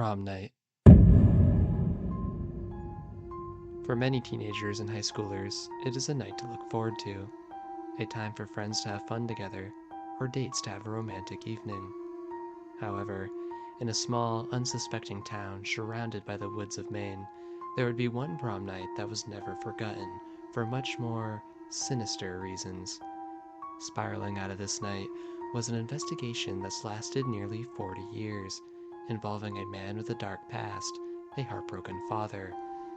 Prom night. For many teenagers and high schoolers, it is a night to look forward to, a time for friends to have fun together, or dates to have a romantic evening. However, in a small, unsuspecting town surrounded by the woods of Maine, there would be one prom night that was never forgotten for much more sinister reasons. Spiraling out of this night was an investigation that's lasted nearly 40 years, involving a man with a dark past, a heartbroken father,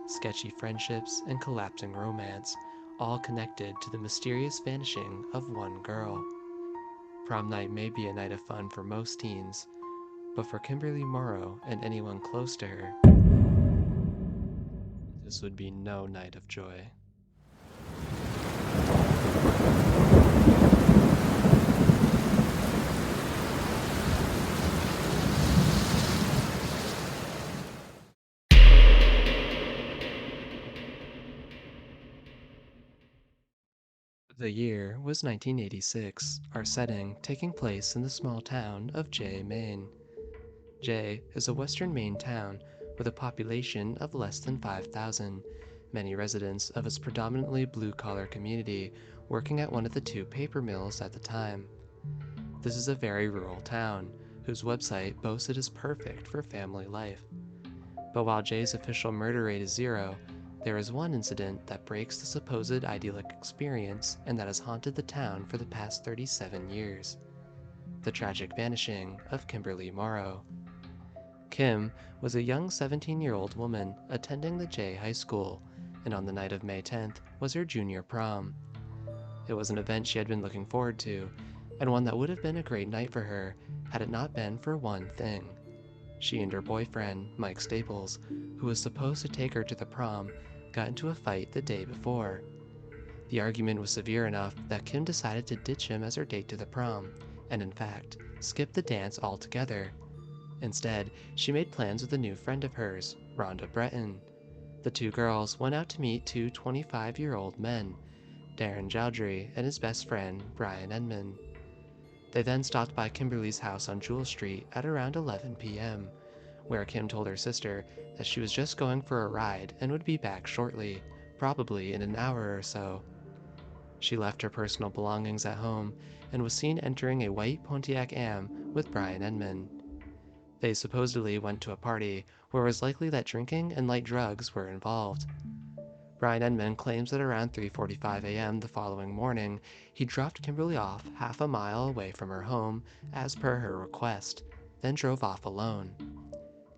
sketchy friendships, and collapsing romance, all connected to the mysterious vanishing of one girl. Prom night may be a night of fun for most teens, but for Kimberly Moreau and anyone close to her, this would be no night of joy. The year was 1986, our setting taking place in the small town of Jay, Maine. Jay is a western Maine town with a population of less than 5,000, many residents of its predominantly blue-collar community working at one of the two paper mills at the time. This is a very rural town, whose website boasts it is perfect for family life. But while Jay's official murder rate is zero, there is one incident that breaks the supposed idyllic experience and that has haunted the town for the past 37 years. The tragic vanishing of Kimberly Moreau. Kim was a young 17-year-old woman attending the Jay High School, and on the night of May 10th was her junior prom. It was an event she had been looking forward to, and one that would have been a great night for her had it not been for one thing. She and her boyfriend, Mike Staples, who was supposed to take her to the prom, got into a fight the day before. The argument was severe enough that Kim decided to ditch him as her date to the prom, and in fact, skip the dance altogether. Instead, she made plans with a new friend of hers, Rhonda Breton. The two girls went out to meet two 25-year-old men, Darren Jowdry and his best friend, Brian Edmond. They then stopped by Kimberly's house on Jewel Street at around 11 p.m., where Kim told her sister that she was just going for a ride and would be back shortly, probably in an hour or so. She left her personal belongings at home and was seen entering a white Pontiac Am with Brian Edmond. They supposedly went to a party where it was likely that drinking and light drugs were involved. Brian Edmond claims that around 3:45 a.m. the following morning, he dropped Kimberly off half a mile away from her home, as per her request, then drove off alone.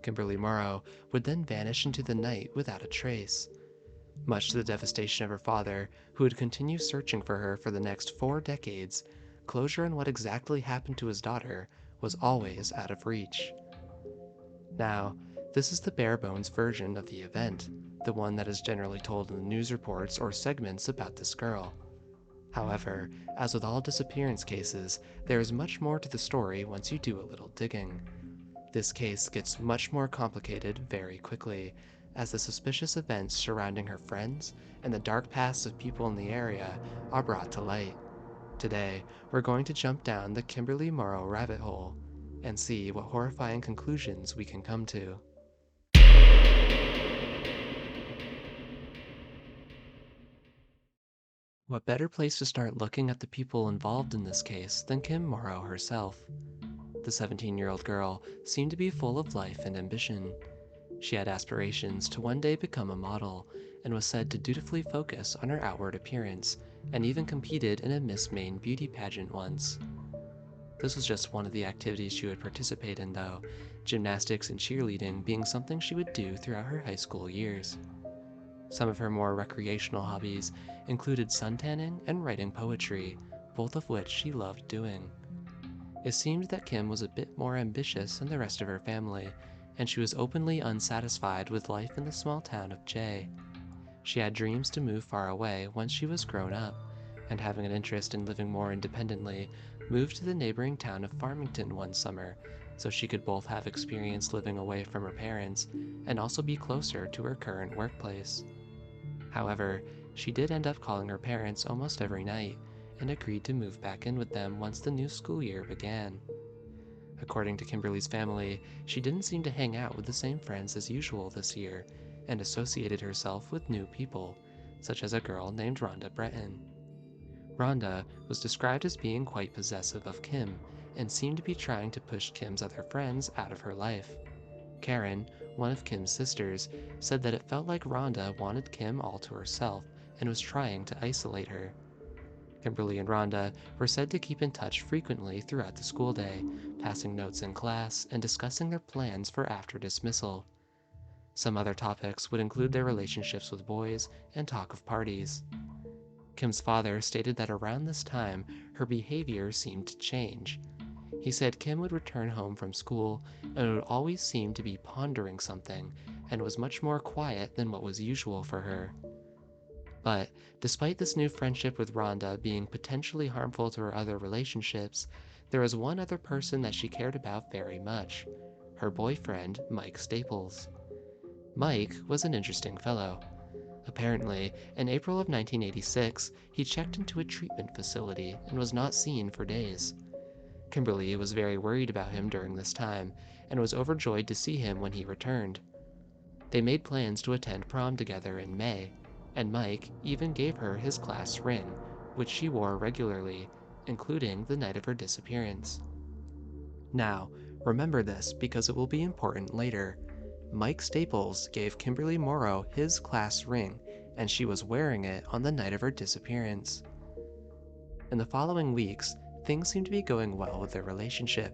Kimberly Moreau would then vanish into the night without a trace. Much to the devastation of her father, who would continue searching for her for the next 4 decades, closure on what exactly happened to his daughter was always out of reach. Now, this is the bare-bones version of the event, the one that is generally told in the news reports or segments about this girl. However, as with all disappearance cases, there is much more to the story once you do a little digging. This case gets much more complicated very quickly, as the suspicious events surrounding her friends and the dark pasts of people in the area are brought to light. Today, we're going to jump down the Kimberly Moreau rabbit hole and see what horrifying conclusions we can come to. What better place to start looking at the people involved in this case than Kim Morrow herself? The 17-year-old girl seemed to be full of life and ambition. She had aspirations to one day become a model, and was said to dutifully focus on her outward appearance, and even competed in a Miss Maine beauty pageant once. This was just one of the activities she would participate in though, gymnastics and cheerleading being something she would do throughout her high school years. Some of her more recreational hobbies included suntanning and writing poetry, both of which she loved doing. It seemed that Kim was a bit more ambitious than the rest of her family, and she was openly unsatisfied with life in the small town of Jay. She had dreams to move far away once she was grown up, and having an interest in living more independently, moved to the neighboring town of Farmington one summer, so she could both have experience living away from her parents and also be closer to her current workplace. However, she did end up calling her parents almost every night, and agreed to move back in with them once the new school year began. According to Kimberly's family, she didn't seem to hang out with the same friends as usual this year and associated herself with new people, such as a girl named Rhonda Breton. Rhonda was described as being quite possessive of Kim and seemed to be trying to push Kim's other friends out of her life. Karen, one of Kim's sisters, said that it felt like Rhonda wanted Kim all to herself and was trying to isolate her. Kimberly and Rhonda were said to keep in touch frequently throughout the school day, passing notes in class and discussing their plans for after dismissal. Some other topics would include their relationships with boys and talk of parties. Kim's father stated that around this time, her behavior seemed to change. He said Kim would return home from school and would always seem to be pondering something and was much more quiet than what was usual for her. But despite this new friendship with Rhonda being potentially harmful to her other relationships, there was one other person that she cared about very much: her boyfriend, Mike Staples. Mike was an interesting fellow. Apparently, in April of 1986, he checked into a treatment facility and was not seen for days. Kimberly was very worried about him during this time and was overjoyed to see him when he returned. They made plans to attend prom together in May, and Mike even gave her his class ring, which she wore regularly, including the night of her disappearance. Now, remember this because it will be important later. Mike Staples gave Kimberly Moreau his class ring, and she was wearing it on the night of her disappearance. In the following weeks, things seemed to be going well with their relationship,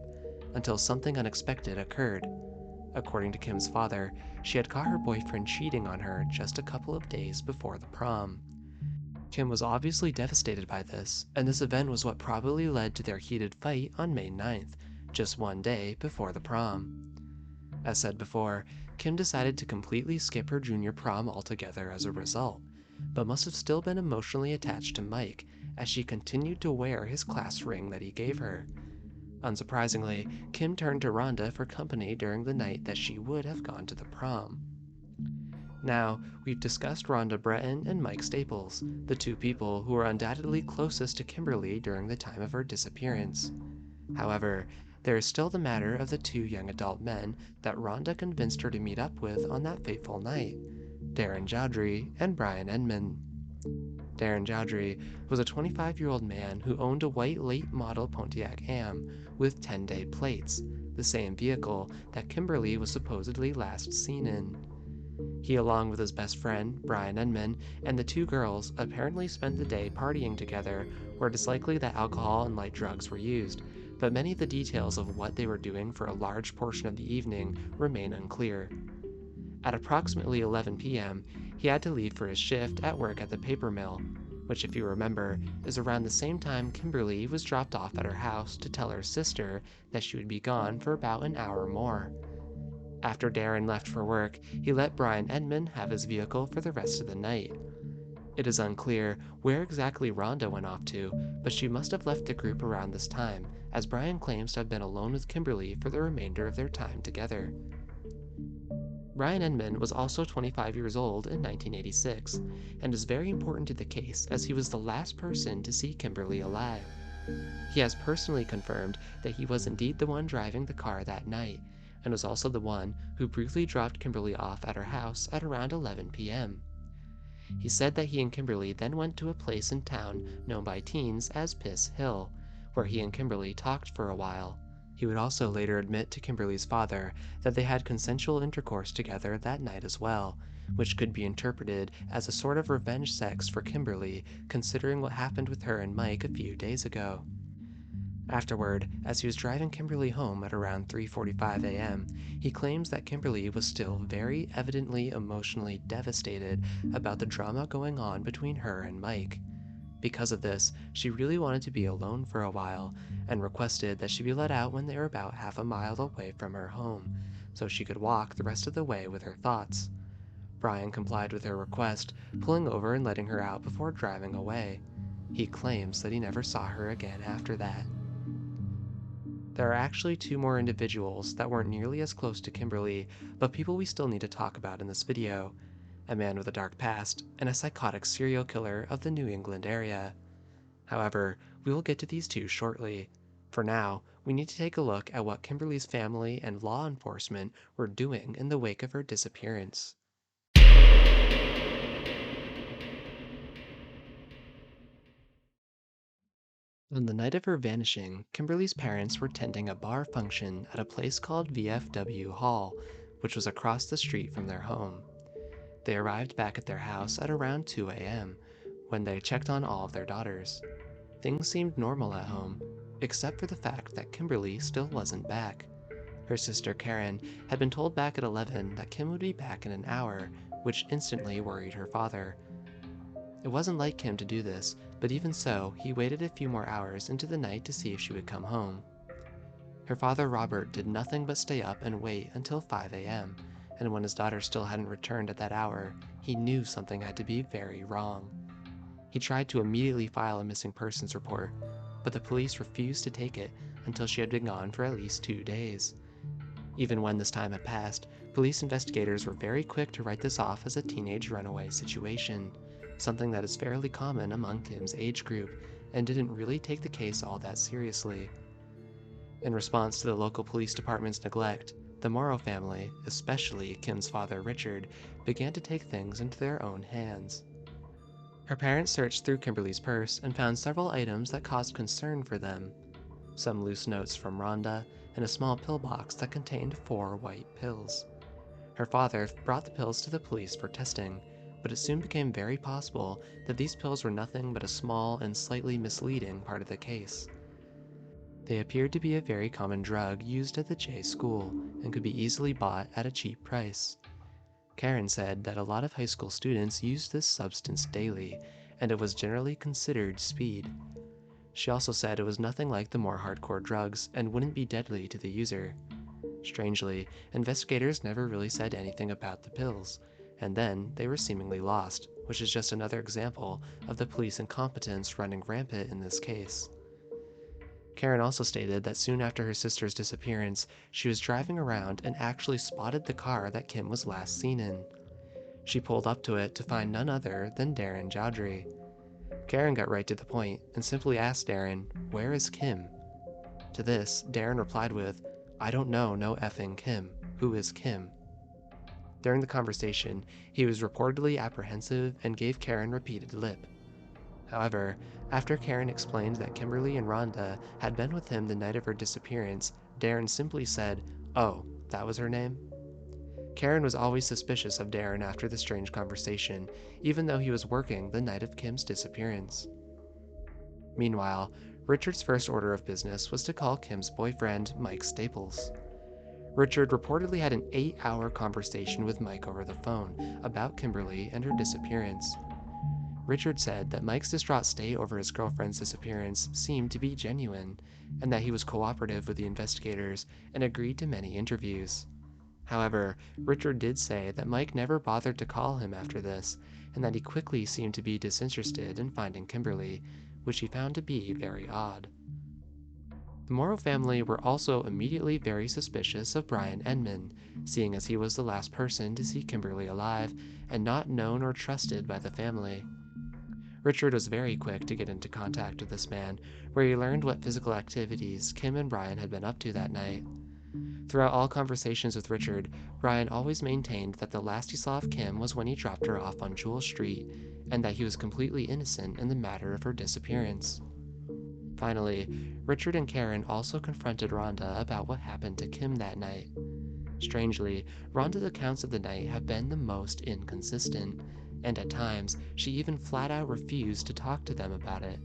until something unexpected occurred. According to Kim's father, she had caught her boyfriend cheating on her just a couple of days before the prom. Kim was obviously devastated by this, and this event was what probably led to their heated fight on May 9th, just one day before the prom. As said before, Kim decided to completely skip her junior prom altogether as a result, but must have still been emotionally attached to Mike as she continued to wear his class ring that he gave her. Unsurprisingly, Kim turned to Rhonda for company during the night that she would have gone to the prom. Now, we've discussed Rhonda Breton and Mike Staples, the two people who were undoubtedly closest to Kimberly during the time of her disappearance. However, there is still the matter of the two young adult men that Rhonda convinced her to meet up with on that fateful night: Darren Jowdry and Brian Enman. Darren Jowdry was a 25-year-old man who owned a white late model Pontiac Am with 10-day plates, the same vehicle that Kimberly was supposedly last seen in. He, along with his best friend, Brian Enman, and the two girls apparently spent the day partying together, where it is likely that alcohol and light drugs were used, but many of the details of what they were doing for a large portion of the evening remain unclear. At approximately 11 p.m., he had to leave for his shift at work at the paper mill, which, if you remember, is around the same time Kimberly was dropped off at her house to tell her sister that she would be gone for about an hour more. After Darren left for work, he let Brian Edmond have his vehicle for the rest of the night. It is unclear where exactly Rhonda went off to, but she must have left the group around this time, as Brian claims to have been alone with Kimberly for the remainder of their time together. Brian Edmond was also 25 years old in 1986, and is very important to the case as he was the last person to see Kimberly alive. He has personally confirmed that he was indeed the one driving the car that night, and was also the one who briefly dropped Kimberly off at her house at around 11 p.m. He said that he and Kimberly then went to a place in town known by teens as Piss Hill, where he and Kimberly talked for a while. He would also later admit to Kimberly's father that they had consensual intercourse together that night as well, which could be interpreted as a sort of revenge sex for Kimberly, considering what happened with her and Mike a few days ago. Afterward, as he was driving Kimberly home at around 3:45 a.m., he claims that Kimberly was still very evidently emotionally devastated about the drama going on between her and Mike. Because of this, she really wanted to be alone for a while, and requested that she be let out when they were about half a mile away from her home, so she could walk the rest of the way with her thoughts. Brian complied with her request, pulling over and letting her out before driving away. He claims that he never saw her again after that. There are actually two more individuals that weren't nearly as close to Kimberly, but people we still need to talk about in this video: a man with a dark past and a psychotic serial killer of the New England area. However, we will get to these two shortly. For now, we need to take a look at what Kimberly's family and law enforcement were doing in the wake of her disappearance. On the night of her vanishing, Kimberly's parents were tending a bar function at a place called VFW Hall, which was across the street from their home. They arrived back at their house at around 2 a.m. when they checked on all of their daughters. Things seemed normal at home, except for the fact that Kimberly still wasn't back. Her sister Karen had been told back at 11 that Kim would be back in an hour, which instantly worried her father. It wasn't like Kim to do this, but even so, he waited a few more hours into the night to see if she would come home. Her father Robert did nothing but stay up and wait until 5 a.m., and when his daughter still hadn't returned at that hour, he knew something had to be very wrong. He tried to immediately file a missing persons report, but the police refused to take it until she had been gone for at least 2 days. Even when this time had passed, police investigators were very quick to write this off as a teenage runaway situation, something that is fairly common among Kim's age group, and didn't really take the case all that seriously. In response to the local police department's neglect, the Morrow family, especially Kim's father Richard, began to take things into their own hands. Her parents searched through Kimberly's purse and found several items that caused concern for them. Some loose notes from Rhonda, and a small pill box that contained 4 white pills. Her father brought the pills to the police for testing, but it soon became very possible that these pills were nothing but a small and slightly misleading part of the case. They appeared to be a very common drug used at the J school and could be easily bought at a cheap price. Karen said that a lot of high school students used this substance daily, and it was generally considered speed. She also said it was nothing like the more hardcore drugs and wouldn't be deadly to the user. Strangely, investigators never really said anything about the pills, and then they were seemingly lost, which is just another example of the police incompetence running rampant in this case. Karen also stated that soon after her sister's disappearance, she was driving around and actually spotted the car that Kim was last seen in. She pulled up to it to find none other than Darren Jowdry. Karen got right to the point and simply asked Darren, "Where is Kim?" To this, Darren replied with, "I don't know no effing Kim. Who is Kim?" During the conversation, he was reportedly apprehensive and gave Karen repeated lip. However, after Karen explained that Kimberly and Rhonda had been with him the night of her disappearance, Darren simply said, "Oh, that was her name?" Karen was always suspicious of Darren after the strange conversation, even though he was working the night of Kim's disappearance. Meanwhile, Richard's first order of business was to call Kim's boyfriend, Mike Staples. Richard reportedly had an 8-hour conversation with Mike over the phone about Kimberly and her disappearance. Richard said that Mike's distraught state over his girlfriend's disappearance seemed to be genuine, and that he was cooperative with the investigators and agreed to many interviews. However, Richard did say that Mike never bothered to call him after this, and that he quickly seemed to be disinterested in finding Kimberly, which he found to be very odd. The Morrow family were also immediately very suspicious of Brian Enman, seeing as he was the last person to see Kimberly alive and not known or trusted by the family. Richard was very quick to get into contact with this man, where he learned what physical activities Kim and Brian had been up to that night. Throughout all conversations with Richard, Brian always maintained that the last he saw of Kim was when he dropped her off on Jewel Street, and that he was completely innocent in the matter of her disappearance. Finally, Richard and Karen also confronted Rhonda about what happened to Kim that night. Strangely, Rhonda's accounts of the night have been the most inconsistent, and at times, she even flat out refused to talk to them about it.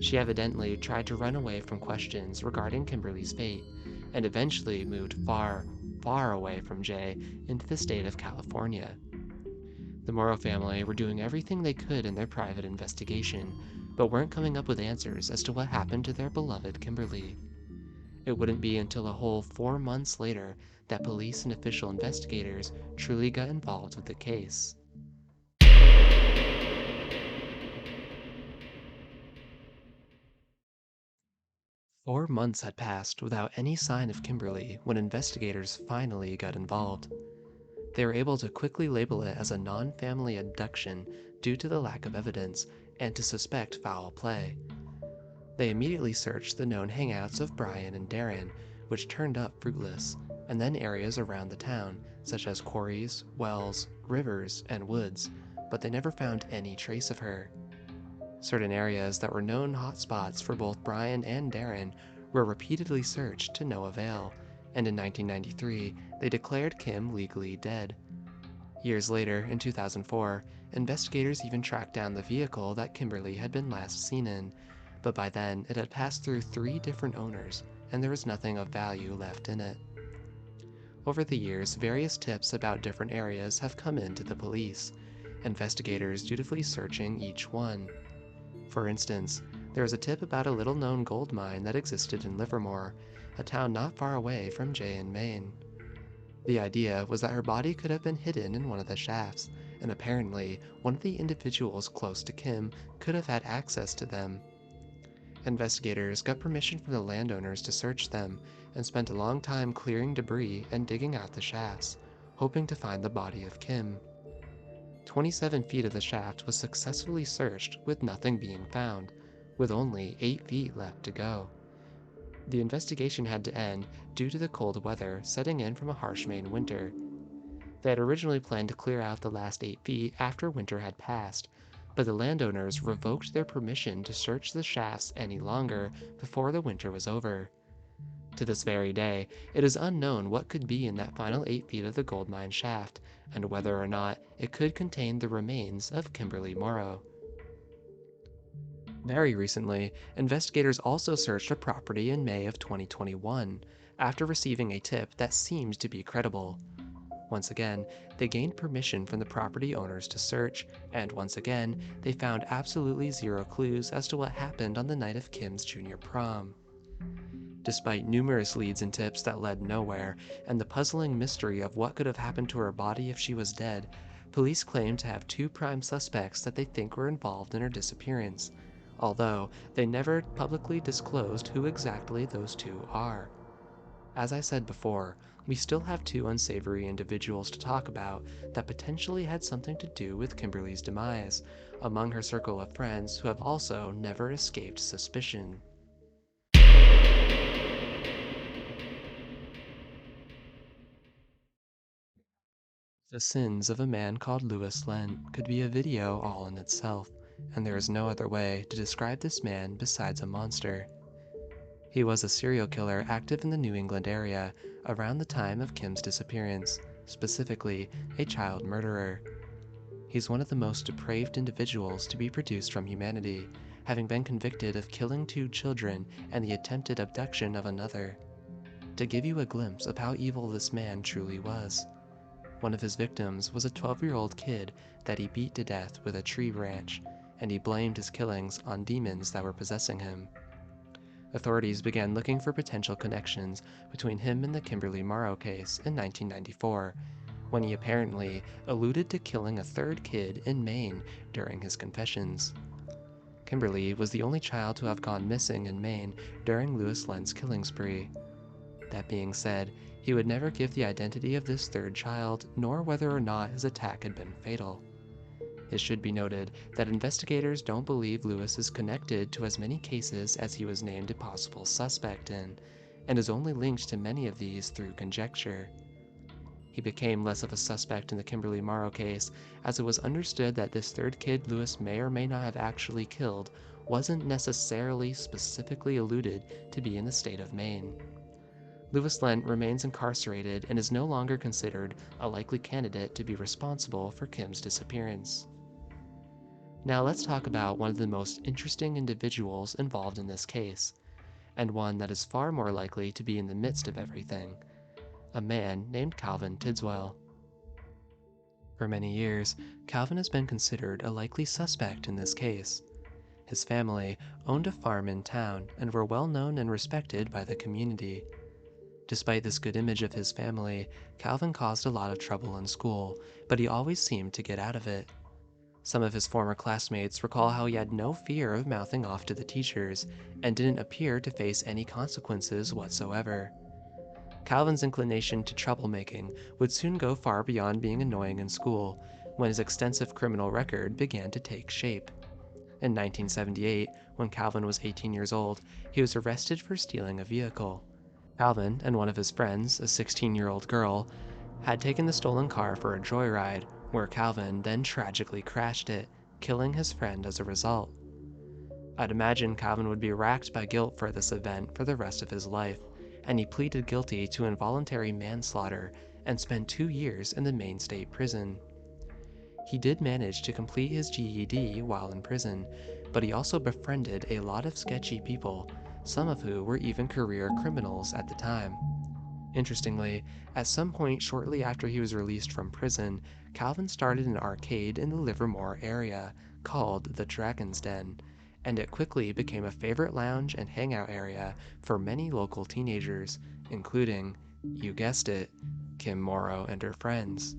She evidently tried to run away from questions regarding Kimberly's fate, and eventually moved far, far away from Jay into the state of California. The Morrow family were doing everything they could in their private investigation, but weren't coming up with answers as to what happened to their beloved Kimberly. It wouldn't be until a whole 4 months later that police and official investigators truly got involved with the case. 4 months had passed without any sign of Kimberly when investigators finally got involved. They were able to quickly label it as a non-family abduction due to the lack of evidence and to suspect foul play. They immediately searched the known hangouts of Brian and Darren, which turned up fruitless, and then areas around the town, such as quarries, wells, rivers, and woods, but they never found any trace of her. Certain areas that were known hotspots for both Brian and Darren were repeatedly searched to no avail, and in 1993, they declared Kim legally dead. Years later, in 2004, investigators even tracked down the vehicle that Kimberly had been last seen in, but by then it had passed through 3 different owners, and there was nothing of value left in it. Over the years, various tips about different areas have come in to the police, investigators dutifully searching each one. For instance, there is a tip about a little-known gold mine that existed in Livermore, a town not far away from Jay in Maine. The idea was that her body could have been hidden in one of the shafts, and apparently, one of the individuals close to Kim could have had access to them. Investigators got permission from the landowners to search them, and spent a long time clearing debris and digging out the shafts, hoping to find the body of Kim. 27 feet of the shaft was successfully searched with nothing being found, with only 8 feet left to go. The investigation had to end due to the cold weather setting in from a harsh Maine winter. They had originally planned to clear out the last 8 feet after winter had passed, but the landowners revoked their permission to search the shafts any longer before the winter was over. To this very day, it is unknown what could be in that final 8 feet of the gold mine shaft, and whether or not it could contain the remains of Kimberly Moreau. Very recently, investigators also searched a property in May of 2021 after receiving a tip that seemed to be credible. Once again, they gained permission from the property owners to search, and once again, they found absolutely zero clues as to what happened on the night of Kim's junior prom. Despite numerous leads and tips that led nowhere, and the puzzling mystery of what could have happened to her body if she was dead, police claim to have 2 prime suspects that they think were involved in her disappearance, although they never publicly disclosed who exactly those 2 are. As I said before, we still have 2 unsavory individuals to talk about that potentially had something to do with Kimberly's demise, among her circle of friends who have also never escaped suspicion. The Sins of a Man Called Louis Lent could be a video all in itself, and there is no other way to describe this man besides a monster. He was a serial killer active in the New England area around the time of Kim's disappearance, specifically a child murderer. He's one of the most depraved individuals to be produced from humanity, having been convicted of killing 2 children and the attempted abduction of another. To give you a glimpse of how evil this man truly was, one of his victims was a 12-year-old kid that he beat to death with a tree branch, and he blamed his killings on demons that were possessing him. Authorities began looking for potential connections between him and the Kimberly Moreau case in 1994, when he apparently alluded to killing a 3rd kid in Maine during his confessions. Kimberly was the only child to have gone missing in Maine during Louis Lent's killing spree. That being said, he would never give the identity of this 3rd child, nor whether or not his attack had been fatal. It should be noted that investigators don't believe Louis is connected to as many cases as he was named a possible suspect in, and is only linked to many of these through conjecture. He became less of a suspect in the Kimberly Moreau case, as it was understood that this 3rd kid Louis may or may not have actually killed wasn't necessarily specifically alluded to be in the state of Maine. Louis Lent remains incarcerated and is no longer considered a likely candidate to be responsible for Kim's disappearance. Now let's talk about one of the most interesting individuals involved in this case, and one that is far more likely to be in the midst of everything, a man named Calvin Tidswell. For many years, Calvin has been considered a likely suspect in this case. His family owned a farm in town and were well known and respected by the community. Despite this good image of his family, Calvin caused a lot of trouble in school, but he always seemed to get out of it. Some of his former classmates recall how he had no fear of mouthing off to the teachers, and didn't appear to face any consequences whatsoever. Calvin's inclination to troublemaking would soon go far beyond being annoying in school, when his extensive criminal record began to take shape. In 1978, when Calvin was 18 years old, he was arrested for stealing a vehicle. Calvin and one of his friends, a 16-year-old girl, had taken the stolen car for a joyride, where Calvin then tragically crashed it, killing his friend as a result. I'd imagine Calvin would be racked by guilt for this event for the rest of his life, and he pleaded guilty to involuntary manslaughter and spent 2 years in the Maine State Prison. He did manage to complete his GED while in prison, but he also befriended a lot of sketchy people, some of who were even career criminals at the time. Interestingly, at some point shortly after he was released from prison, Calvin started an arcade in the Livermore area called the Dragon's Den, and it quickly became a favorite lounge and hangout area for many local teenagers, including, you guessed it, Kim Moreau and her friends.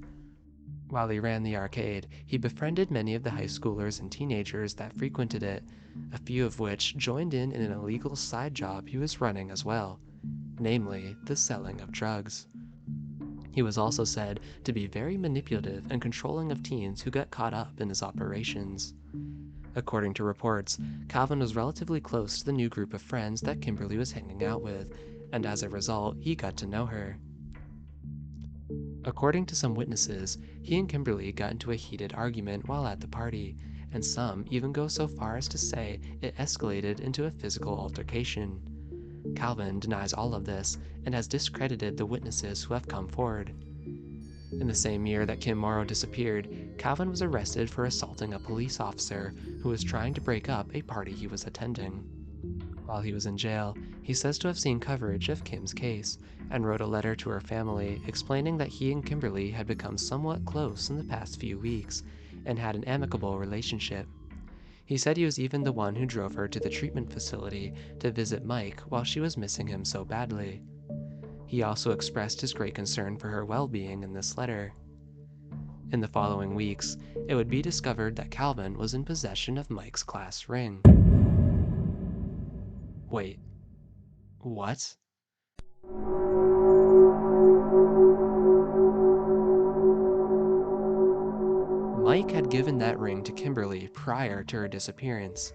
While he ran the arcade, he befriended many of the high schoolers and teenagers that frequented it, a few of which joined in an illegal side job he was running as well, namely the selling of drugs. He was also said to be very manipulative and controlling of teens who got caught up in his operations. According to reports, Calvin was relatively close to the new group of friends that Kimberly was hanging out with, and as a result, he got to know her. According to some witnesses, he and Kimberly got into a heated argument while at the party, and some even go so far as to say it escalated into a physical altercation. Calvin denies all of this and has discredited the witnesses who have come forward. In the same year that Kim Morrow disappeared, Calvin was arrested for assaulting a police officer who was trying to break up a party he was attending. While he was in jail, he says to have seen coverage of Kim's case and wrote a letter to her family explaining that he and Kimberly had become somewhat close in the past few weeks and had an amicable relationship. He said he was even the one who drove her to the treatment facility to visit Mike while she was missing him so badly. He also expressed his great concern for her well-being in this letter. In the following weeks, it would be discovered that Calvin was in possession of Mike's class ring. Wait, what? Mike had given that ring to Kimberly prior to her disappearance.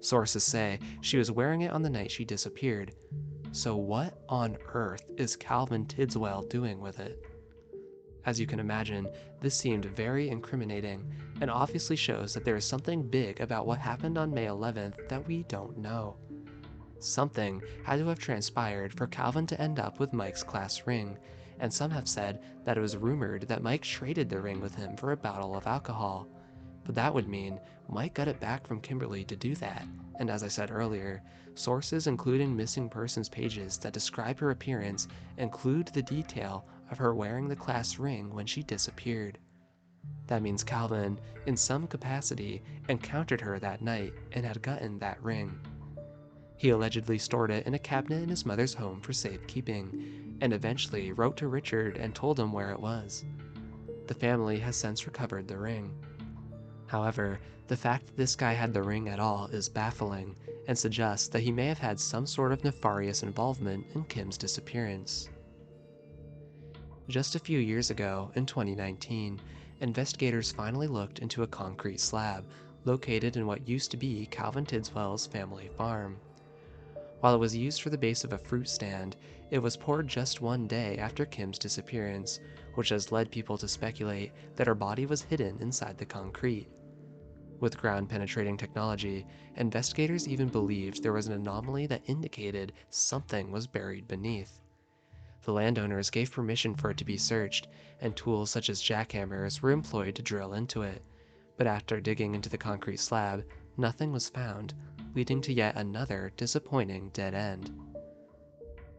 Sources say she was wearing it on the night she disappeared. So what on earth is Calvin Tidswell doing with it? As you can imagine, this seemed very incriminating, and obviously shows that there is something big about what happened on May 11th that we don't know. Something had to have transpired for Calvin to end up with Mike's class ring, and some have said that it was rumored that Mike traded the ring with him for a bottle of alcohol. But that would mean Mike got it back from Kimberly to do that, and as I said earlier, sources including missing persons pages that describe her appearance include the detail of her wearing the class ring when she disappeared. That means Calvin, in some capacity, encountered her that night and had gotten that ring. He allegedly stored it in a cabinet in his mother's home for safekeeping, and eventually wrote to Richard and told him where it was. The family has since recovered the ring. However, the fact that this guy had the ring at all is baffling, and suggests that he may have had some sort of nefarious involvement in Kim's disappearance. Just a few years ago, in 2019, investigators finally looked into a concrete slab located in what used to be Calvin Tidswell's family farm. While it was used for the base of a fruit stand, it was poured just one day after Kim's disappearance, which has led people to speculate that her body was hidden inside the concrete. With ground-penetrating technology, investigators even believed there was an anomaly that indicated something was buried beneath. The landowners gave permission for it to be searched, and tools such as jackhammers were employed to drill into it. But after digging into the concrete slab, nothing was found, leading to yet another disappointing dead end.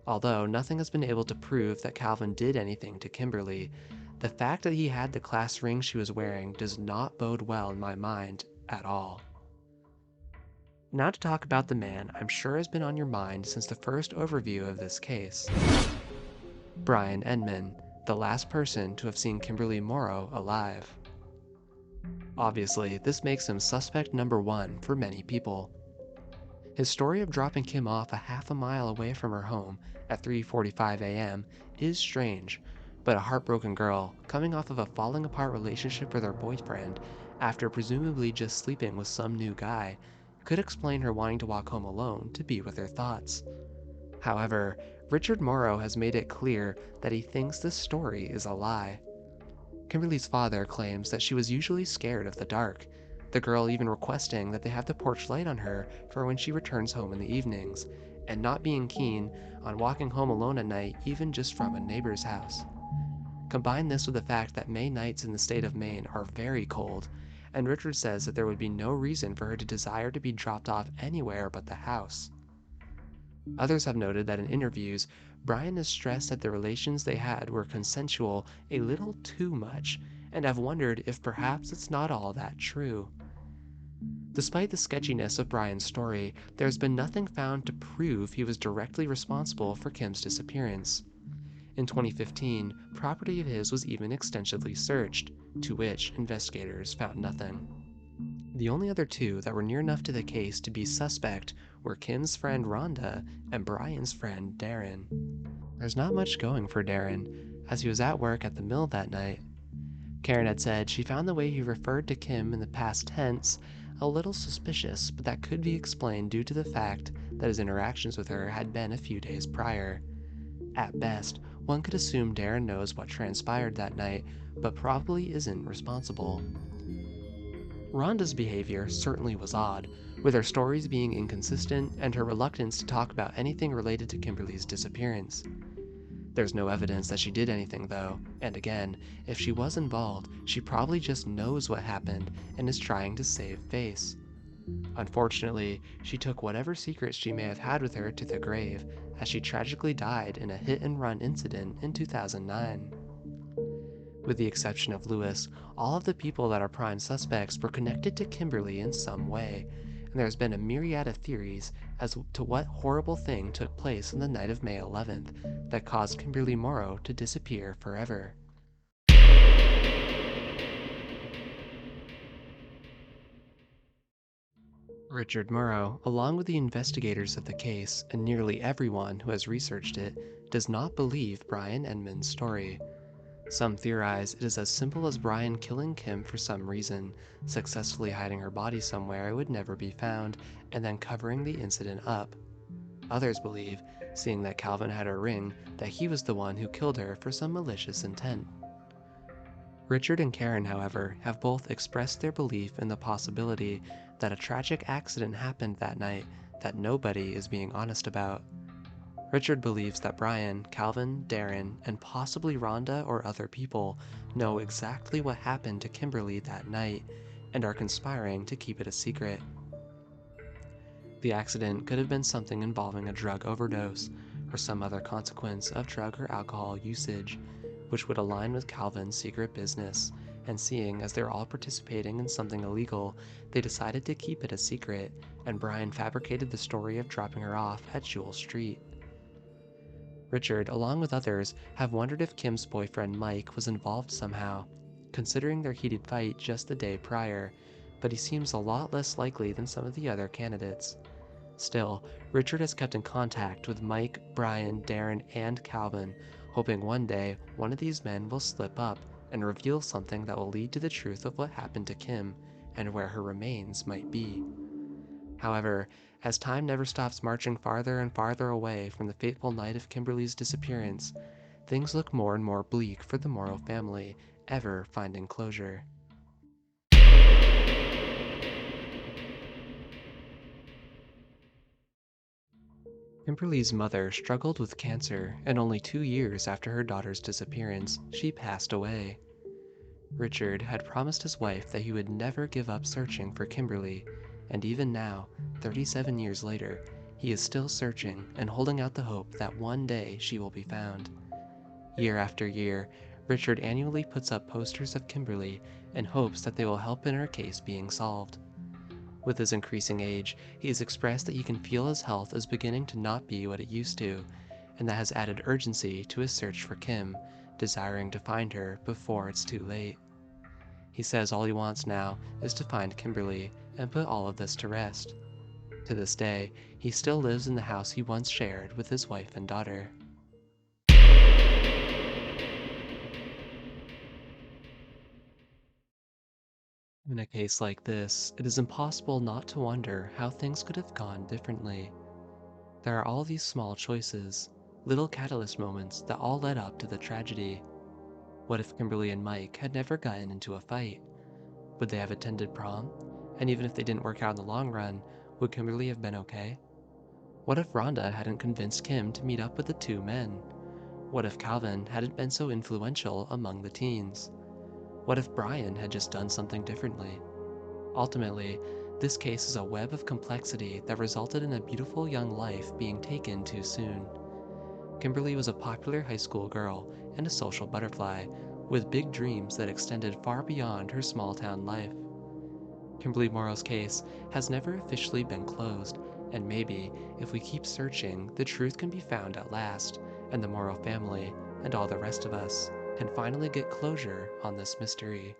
Although nothing has been able to prove that Calvin did anything to Kimberly, the fact that he had the class ring she was wearing does not bode well in my mind at all. Now to talk about the man I'm sure has been on your mind since the first overview of this case. Brian Edman, the last person to have seen Kimberly Moreau alive. Obviously, this makes him suspect number one for many people. His story of dropping Kim off a half a mile away from her home at 3:45 a.m. is strange, but a heartbroken girl coming off of a falling apart relationship with her boyfriend after presumably just sleeping with some new guy could explain her wanting to walk home alone to be with her thoughts. However, Richard Morrow has made it clear that he thinks this story is a lie. Kimberly's father claims that she was usually scared of the dark, the girl even requesting that they have the porch light on her for when she returns home in the evenings, and not being keen on walking home alone at night even just from a neighbor's house. Combine this with the fact that May nights in the state of Maine are very cold, and Richard says that there would be no reason for her to desire to be dropped off anywhere but the house. Others have noted that in interviews, Brian has stressed that the relations they had were consensual a little too much, and have wondered if perhaps it's not all that true. Despite the sketchiness of Brian's story, there has been nothing found to prove he was directly responsible for Kim's disappearance. In 2015, property of his was even extensively searched, to which investigators found nothing. The only other two that were near enough to the case to be suspect were Kim's friend Rhonda and Brian's friend Darren. There's not much going for Darren, as he was at work at the mill that night. Karen had said she found the way he referred to Kim in the past tense a little suspicious, but that could be explained due to the fact that his interactions with her had been a few days prior. At best, one could assume Darren knows what transpired that night, but probably isn't responsible. Rhonda's behavior certainly was odd, with her stories being inconsistent and her reluctance to talk about anything related to Kimberly's disappearance. There's no evidence that she did anything though, and again, if she was involved, she probably just knows what happened and is trying to save face. Unfortunately, she took whatever secrets she may have had with her to the grave, as she tragically died in a hit-and-run incident in 2009. With the exception of Lewis, all of the people that are prime suspects were connected to Kimberly in some way, and there's been a myriad of theories as to what horrible thing took place on the night of May 11th that caused Kimberly Moreau to disappear forever. Richard Morrow, along with the investigators of the case and nearly everyone who has researched it, does not believe Brian Enman's story. Some theorize it is as simple as Brian killing Kim for some reason, successfully hiding her body somewhere it would never be found, and then covering the incident up. Others believe, seeing that Calvin had her ring, that he was the one who killed her for some malicious intent. Richard and Karen, however, have both expressed their belief in the possibility that a tragic accident happened that night that nobody is being honest about. Richard believes that Brian, Calvin, Darren, and possibly Rhonda or other people know exactly what happened to Kimberly that night and are conspiring to keep it a secret. The accident could have been something involving a drug overdose or some other consequence of drug or alcohol usage, which would align with Calvin's secret business, and seeing as they're all participating in something illegal, they decided to keep it a secret, and Brian fabricated the story of dropping her off at Jewel Street. Richard, along with others, have wondered if Kim's boyfriend Mike was involved somehow, considering their heated fight just the day prior, but he seems a lot less likely than some of the other candidates. Still, Richard has kept in contact with Mike, Brian, Darren, and Calvin, hoping one day one of these men will slip up and reveal something that will lead to the truth of what happened to Kim and where her remains might be. However, as time never stops marching farther and farther away from the fateful night of Kimberly's disappearance, things look more and more bleak for the Morrow family, ever finding closure. Kimberly's mother struggled with cancer, and only 2 years after her daughter's disappearance, she passed away. Richard had promised his wife that he would never give up searching for Kimberly, and even now, 37 years later, he is still searching and holding out the hope that one day she will be found. Year after year, Richard annually puts up posters of Kimberly in hopes that they will help in her case being solved. With his increasing age, he has expressed that he can feel his health is beginning to not be what it used to, and that has added urgency to his search for Kim, desiring to find her before it's too late. He says all he wants now is to find Kimberly and put all of this to rest. To this day, he still lives in the house he once shared with his wife and daughter. In a case like this, it is impossible not to wonder how things could have gone differently. There are all these small choices, little catalyst moments that all led up to the tragedy. What if Kimberly and Mike had never gotten into a fight? Would they have attended prom? And even if they didn't work out in the long run, would Kimberly have been okay? What if Rhonda hadn't convinced Kim to meet up with the two men? What if Calvin hadn't been so influential among the teens? What if Brian had just done something differently? Ultimately, this case is a web of complexity that resulted in a beautiful young life being taken too soon. Kimberly was a popular high school girl and a social butterfly, with big dreams that extended far beyond her small town life. Kimberly Moreau's case has never officially been closed, and maybe, if we keep searching, the truth can be found at last, and the Moreau family, and all the rest of us, can finally get closure on this mystery.